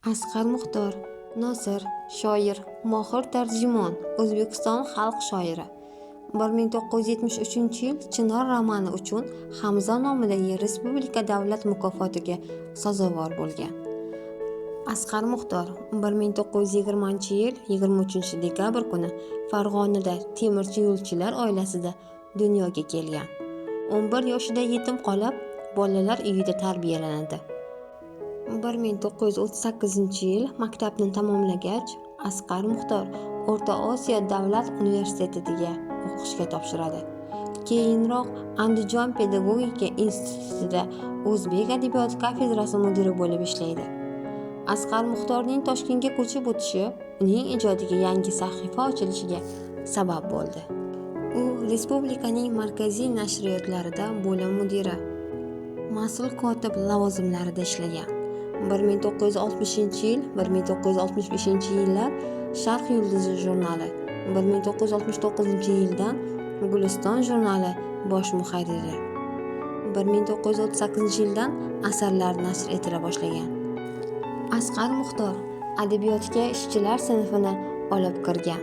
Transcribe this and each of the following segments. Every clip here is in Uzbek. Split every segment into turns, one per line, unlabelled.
Asqar Muxtor, Nosir, shoir, mohir tarjimon, O'zbekiston xalq shoiri. 1973-yil Chinor romani uchun Hamza nomidagi Respublika davlat mukofotiga sazovor bo'lgan. Asqar Muxtor 1920-yil 23-dekabr kuni Farg'onada temirchi yo'lchilar oilasida dunyoga kelgan. 11 yoshida yetim qolib, bolalar uyida tarbiyalanadi. 1938-yil maktabni tamomlagach, Asqar Muxtor O'rta Osiyo davlat universitetiga o'qishga topshiradi. Keyinroq Andijon pedagogika institutida o'zbek adabiyoti kafedrasi mudiri bo'lib ishlaydi. Asqar Muxtorning Toshkentga ko'chib o'tishi uning ijodiga yangi sahifa ochilishiga sabab bo'ldi. U respublikaning markaziy nashriyotlarida bo'lim mudiri, mas'ul kotib lavozimlarida ishlagan. 1960-yil 1965-yillar Sharq yulduzi jurnali, 1969-yildan Guliston jurnali bosh muharriri, 1938-yildan asarlar nashr etila boshlagan. Asqar Muxtor adabiyotga ishchilar sinfini olib kirgan.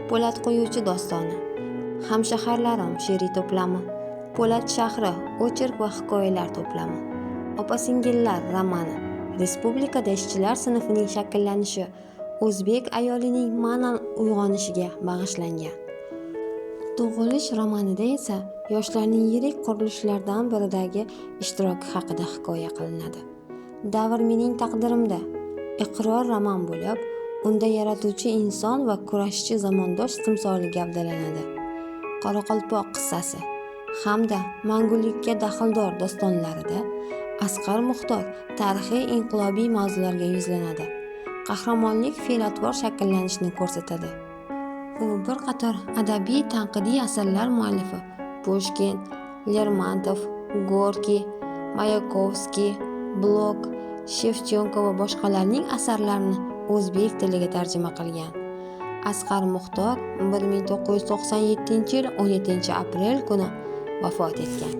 Po'lat qo'yuvchi dostoni, Hamshaharlarim she'riy to'plami, Po'lat shahri ocherk va hikoyalar to'plami, Opa-singillar romani respublikada ishchilar sinfining shakllanishi, o'zbek ayolining ma'nan uyg'onishiga bag'ishlangan. Tug'ilish romanida esa yoshlarning yirik qurilishlardan biridagi ishtiroki haqida hikoya qilinadi. Davr mening taqdirimda iqror roman bo'lib, unda yaratuvchi inson va kurashchi zamondosh timsoli gavdalanadi. Qoraqalpoq qissasi hamda mangulikka daxldor dostonlarida Asqar Muxtor tarixiy inqilobiy mavzularga yuzlanadi. Qahramonlik fe'l-atvor shakllanishini ko'rsatadi. U bir qator adabiy tanqidiy asarlar muallifi Pushkin, Lermontov, Gorkiy, Mayakovskiy, Blok, Shevchenko va boshqalarning asarlarini o'zbek tiliga tarjima qilgan. Asqar Muxtor 1997-yil 17-aprel kuni vafot etgan.